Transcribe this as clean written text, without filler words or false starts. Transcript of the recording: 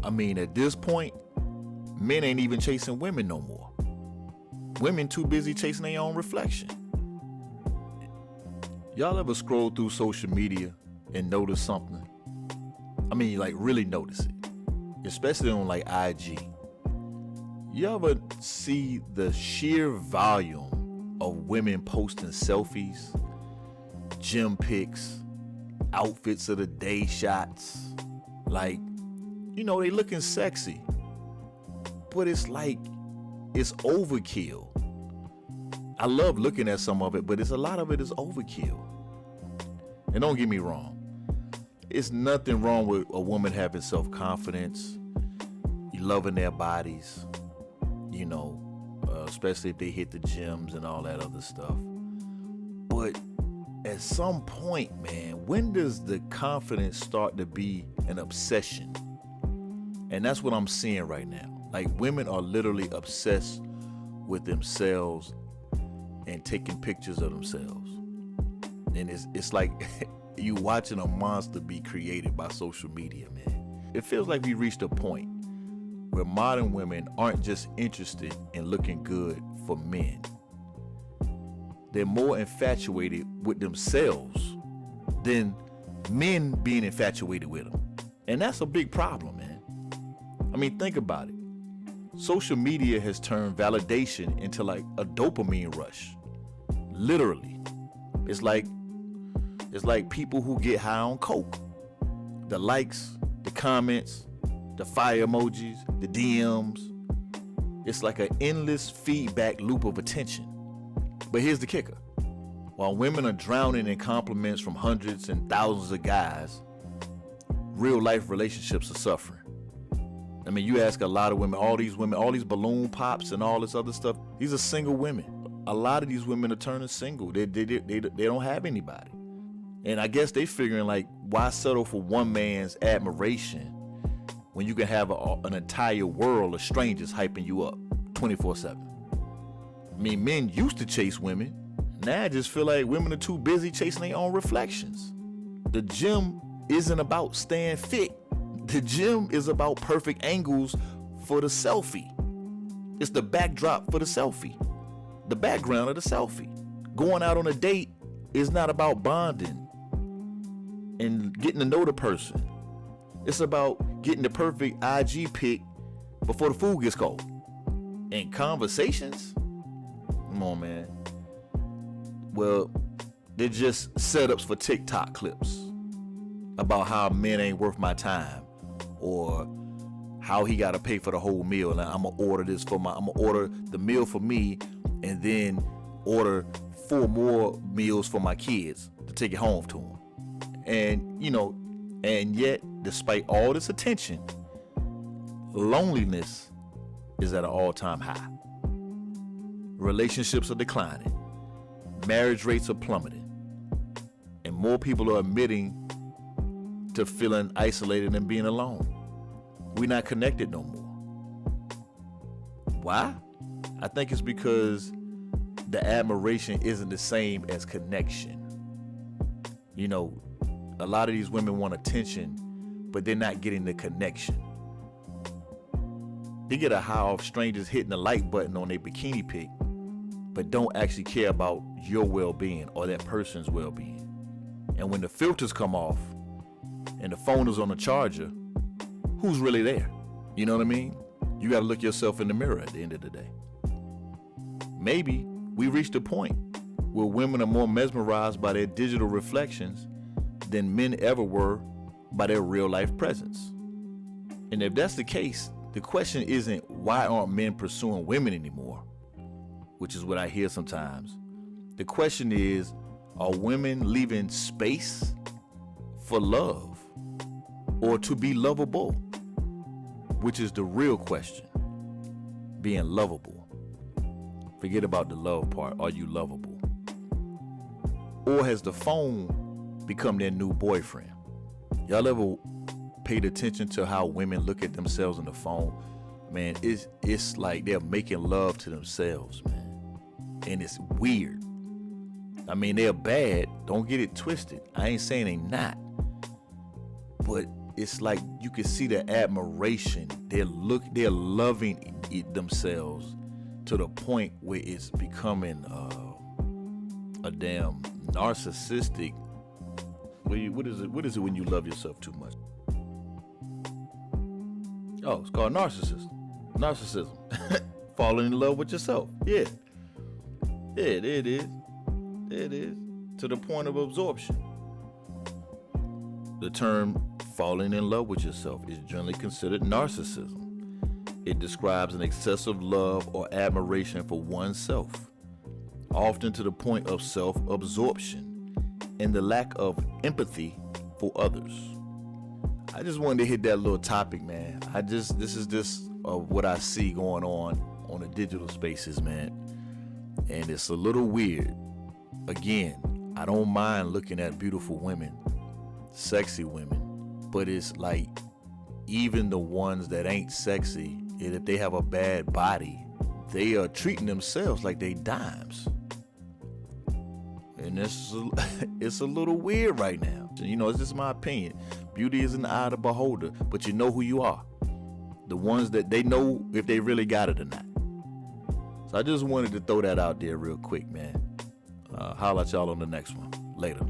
I mean, at this point, men ain't even chasing women no more. Women too busy chasing their own reflection. Y'all ever scroll through social media and notice something? I mean, like really notice it, especially on like IG. You ever see the sheer volume of women posting selfies, gym pics, outfits of the day shots? Like, you know, they looking sexy, but it's like, it's overkill. I love looking at some of it, but a lot of it is overkill. And don't get me wrong, it's nothing wrong with a woman having self-confidence, loving their bodies, you know, especially if they hit the gyms and all that other stuff. But at some point, man, when does the confidence start to be an obsession? And that's what I'm seeing right now. Like, women are literally obsessed with themselves and taking pictures of themselves. And it's like you watching a monster be created by social media, man. It feels like we reached a point where modern women aren't just interested in looking good for men. They're more infatuated with themselves than men being infatuated with them. And that's a big problem, man. I mean, think about it. Social media has turned validation into like a dopamine rush. Literally. It's like people who get high on coke. The likes, the comments, the fire emojis, the DMs. It's like an endless feedback loop of attention. But here's the kicker. While women are drowning in compliments from hundreds and thousands of guys, real life relationships are suffering. I mean, you ask a lot of women, all these balloon pops and all this other stuff, these are single women. A lot of these women are turning single. They don't have anybody. And I guess they figuring like, why settle for one man's admiration when you can have an entire world of strangers hyping you up 24/7? I mean, men used to chase women. Now I just feel like women are too busy chasing their own reflections. The gym isn't about staying fit. The gym is about perfect angles for the selfie. It's the backdrop for the selfie. The background of the selfie. Going out on a date is not about bonding and getting to know the person. It's about getting the perfect IG pic before the food gets cold. And conversations? Come on, man. Well, they're just setups for TikTok clips about how men ain't worth my time, or how he got to pay for the whole meal. And I'm gonna order the meal for me, and then order 4 more meals for my kids to take it home to them. And and yet, despite all this attention, loneliness is at an all-time high. Relationships are declining. Marriage rates are plummeting. And more people are admitting to feeling isolated and being alone. We're not connected no more. Why? I think it's because the admiration isn't the same as connection. You know, a lot of these women want attention, but they're not getting the connection. They get a high off strangers hitting the like button on their bikini pic, but don't actually care about your well-being or that person's well-being. And when the filters come off and the phone is on the charger, who's really there? You know what I mean? You got to look yourself in the mirror at the end of the day. Maybe we reached a point where women are more mesmerized by their digital reflections than men ever were by their real-life presence. And if that's the case, the question isn't why aren't men pursuing women anymore, which is what I hear sometimes. The question is, are women leaving space for love or to be lovable? Which is the real question. Being lovable. Forget about the love part. Are you lovable? Or has the phone become their new boyfriend? Y'all ever paid attention to how women look at themselves on the phone? Man, it's like they're making love to themselves, man. And it's weird. I mean, they're bad. Don't get it twisted. I ain't saying they not. But it's like you can see the admiration. They're loving themselves to the point where it's becoming a damn narcissistic. What is it when you love yourself too much? Oh, it's called narcissism. Falling in love with yourself. Yeah, it is to the point of absorption. The term falling in love with yourself is generally considered narcissism. It describes an excessive love or admiration for oneself, often to the point of self-absorption and the lack of empathy for others. I just wanted to hit that little topic, man. This is just what I see going on the digital spaces, man. And it's a little weird. Again, I don't mind looking at beautiful women, sexy women, but it's like even the ones that ain't sexy, and if they have a bad body, they are treating themselves like they dimes. And it's a little weird right now. You know, it's just my opinion. Beauty is in the eye of the beholder, but you know who you are. The ones that they know if they really got it or not. So I just wanted to throw that out there real quick, man. Holla at y'all on the next one. Later.